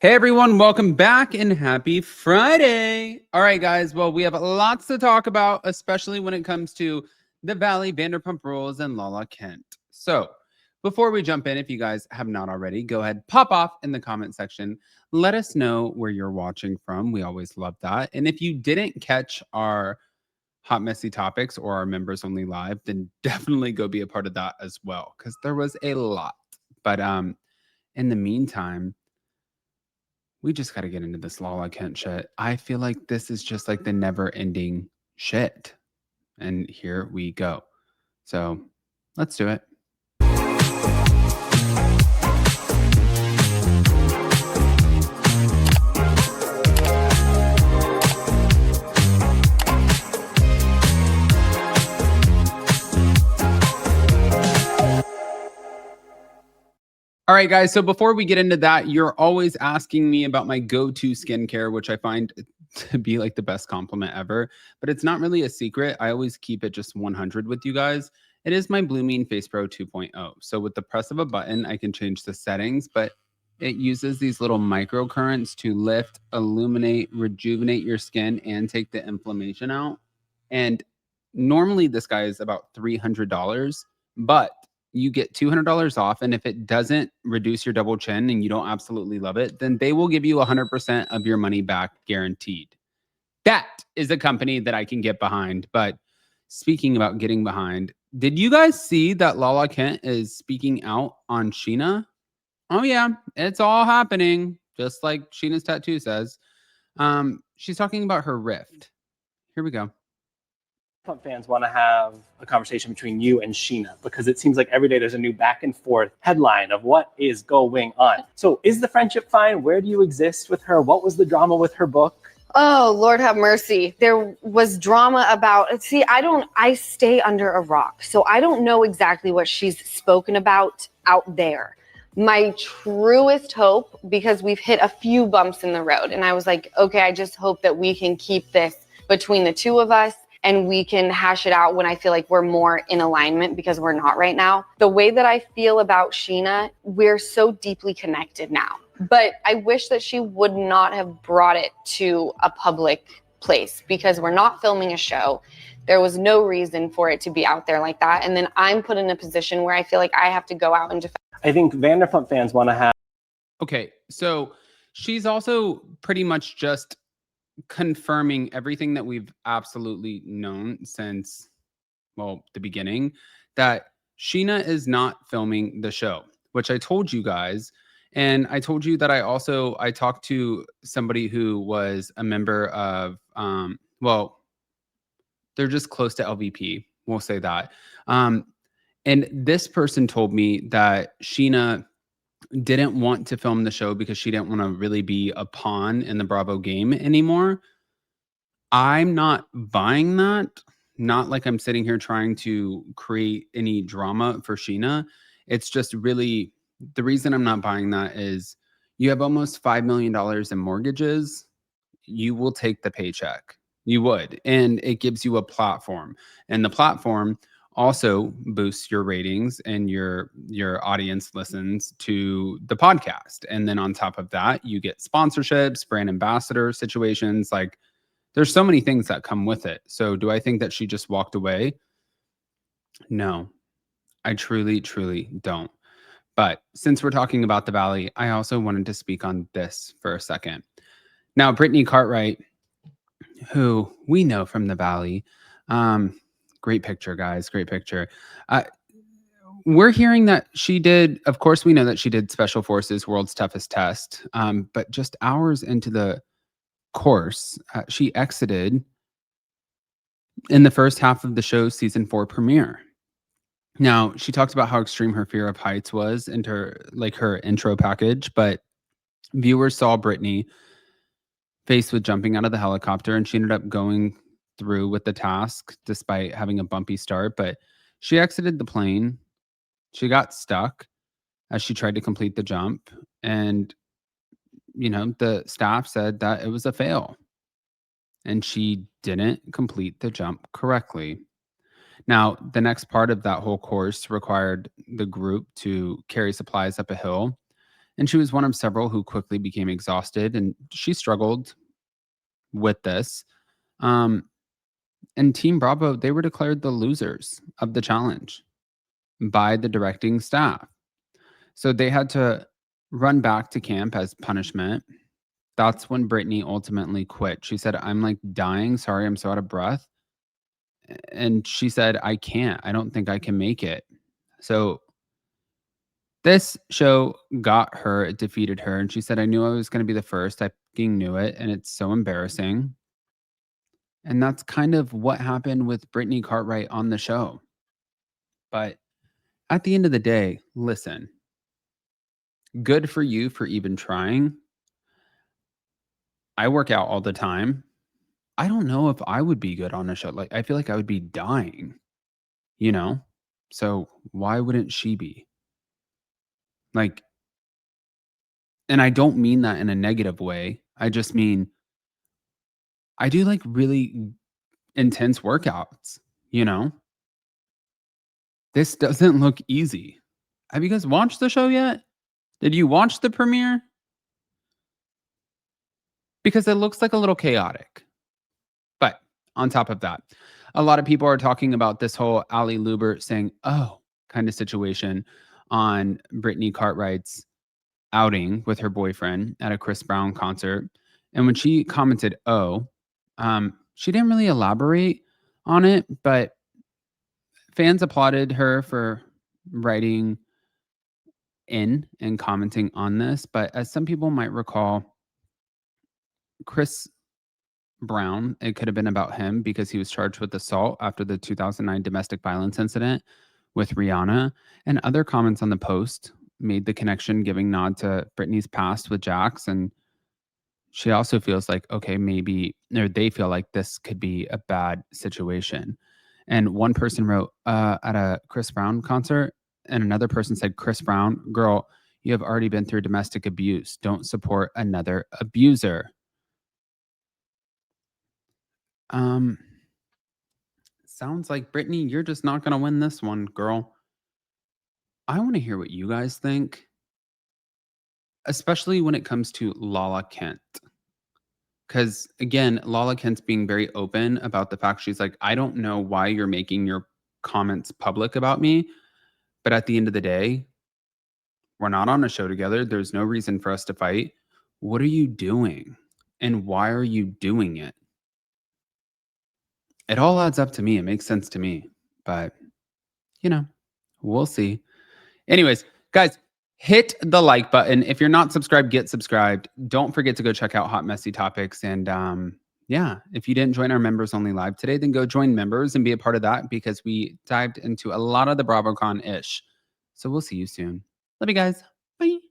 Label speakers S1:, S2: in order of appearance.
S1: Hey everyone, welcome back and happy Friday. All right, guys. Well, we have lots to talk about, especially when it comes to the Valley, Vanderpump Rules, and Lala Kent. So, before we jump in, if you guys have not already, go ahead, pop off in the comment section. Let us know where you're watching from. We always love that. And if you didn't catch our Hot Messy Topics or our members only live, then definitely go be a part of that as well, because there was a lot. But in the meantime, we just got to get into this Lala Kent shit. I feel like this is just like the never ending shit. And here we go. So let's do it. All right, guys. So before we get into that, you're always asking me about my go-to skincare, which I find to be like the best compliment ever. But it's not really a secret. I always keep it just 100 with you guys. It is my Blooming Face Pro 2.0. So with the press of a button, I can change the settings, but it uses these little microcurrents to lift, illuminate, rejuvenate your skin, and take the inflammation out. And normally this guy is about $300, but you get $200 off. And if it doesn't reduce your double chin and you don't absolutely love it, then they will give you 100% of your money back guaranteed. That is a company that I can get behind. But speaking about getting behind, did you guys see that Lala Kent is speaking out on Scheana? Oh yeah, it's all happening. Just like Sheena's tattoo says. She's talking about her rift. Here we go.
S2: Fans want to have a conversation between you and Scheana because it seems like every day there's a new back and forth headline of what is going on. So is the friendship fine? Where do you exist with her? What was the drama with her book?
S3: Oh, Lord have mercy. There was drama about, see, I stay under a rock. So I don't know exactly what she's spoken about out there. My truest hope, because we've hit a few bumps in the road, and I was like, okay, I just hope that we can keep this between the two of us and we can hash it out when I feel like we're more in alignment, because we're not right now. The way that I feel about Scheana, we're so deeply connected now. But I wish that she would not have brought it to a public place, because we're not filming a show. There was no reason for it to be out there like that. And then I'm put in a position where I feel like I have to go out and defend.
S2: I think Vanderpump fans want to have.
S1: Okay, so she's also pretty much just confirming everything that we've absolutely known since, well, the beginning, that Scheana is not filming the show, which I told you guys. And I told you that I talked to somebody who was a member of, well, they're just close to LVP. We'll say that. And this person told me that Scheana didn't want to film the show because she didn't want to really be a pawn in the Bravo game anymore. I'm not buying that. Not like I'm sitting here trying to create any drama for Scheana. It's just really, the reason I'm not buying that is you have almost $5 million in mortgages. You will take the paycheck. You would. And it gives you a platform. And the platform also boosts your ratings and your audience listens to the podcast. And then on top of that, you get sponsorships, brand ambassador situations. Like, there's so many things that come with it. So do I think that she just walked away? No, I truly, truly don't. But since we're talking about the Valley, I also wanted to speak on this for a second. Now, Brittany Cartwright, who we know from the Valley, great picture, guys. Great picture. We're hearing that she did, of course, we know that she did Special Forces World's Toughest Test. But just hours into the course, she exited in the first half of the show's season 4 premiere. Now, she talked about how extreme her fear of heights was in her intro package, but viewers saw Brittany faced with jumping out of the helicopter, and she ended up going through with the task despite having a bumpy start. But she exited the plane. She got stuck as she tried to complete the jump. And, the staff said that it was a fail. And she didn't complete the jump correctly. Now, the next part of that whole course required the group to carry supplies up a hill. And she was one of several who quickly became exhausted, and she struggled with this. And Team Bravo, they were declared the losers of the challenge by the directing staff. So they had to run back to camp as punishment. That's when Brittany ultimately quit. She said, I'm like dying. Sorry, I'm so out of breath. And she said, I can't. I don't think I can make it. So this show got her, it defeated her. And she said, I knew I was going to be the first. I fucking knew it. And it's so embarrassing. And that's kind of what happened with Brittany Cartwright on the show. But at the end of the day, listen, good for you for even trying. I work out all the time. I don't know if I would be good on a show. Like, I feel like I would be dying, you know? So why wouldn't she be? Like, and I don't mean that in a negative way. I just mean, I do like really intense workouts, you know? This doesn't look easy. Have you guys watched the show yet? Did you watch the premiere? Because it looks like a little chaotic. But on top of that, a lot of people are talking about this whole Ali Luber saying, oh, kind of situation on Brittany Cartwright's outing with her boyfriend at a Chris Brown concert. And when she commented, oh, she didn't really elaborate on it, but fans applauded her for writing in and commenting on this. But as some people might recall, Chris Brown, it could have been about him because he was charged with assault after the 2009 domestic violence incident with Rihanna. And other comments on the post made the connection, giving nod to Britney's past with Jax. And she also feels like, okay, maybe, or they feel like this could be a bad situation. And one person wrote at a Chris Brown concert, and another person said, Chris Brown, girl, you have already been through domestic abuse. Don't support another abuser. Sounds like, Brittany, you're just not going to win this one, girl. I want to hear what you guys think, especially when it comes to Lala Kent. Because again, Lala Kent's being very open about the fact she's like, I don't know why you're making your comments public about me, but at the end of the day, we're not on a show together. There's no reason for us to fight. What are you doing? And why are you doing it? It all adds up to me. It makes sense to me. But, we'll see. Anyways, guys, hit the like button. If you're not subscribed, get subscribed. Don't forget to go check out Hot Messy Topics. And if you didn't join our members only live today, then go join members and be a part of that because we dived into a lot of the BravoCon-ish. So we'll see you soon. Love you guys. Bye.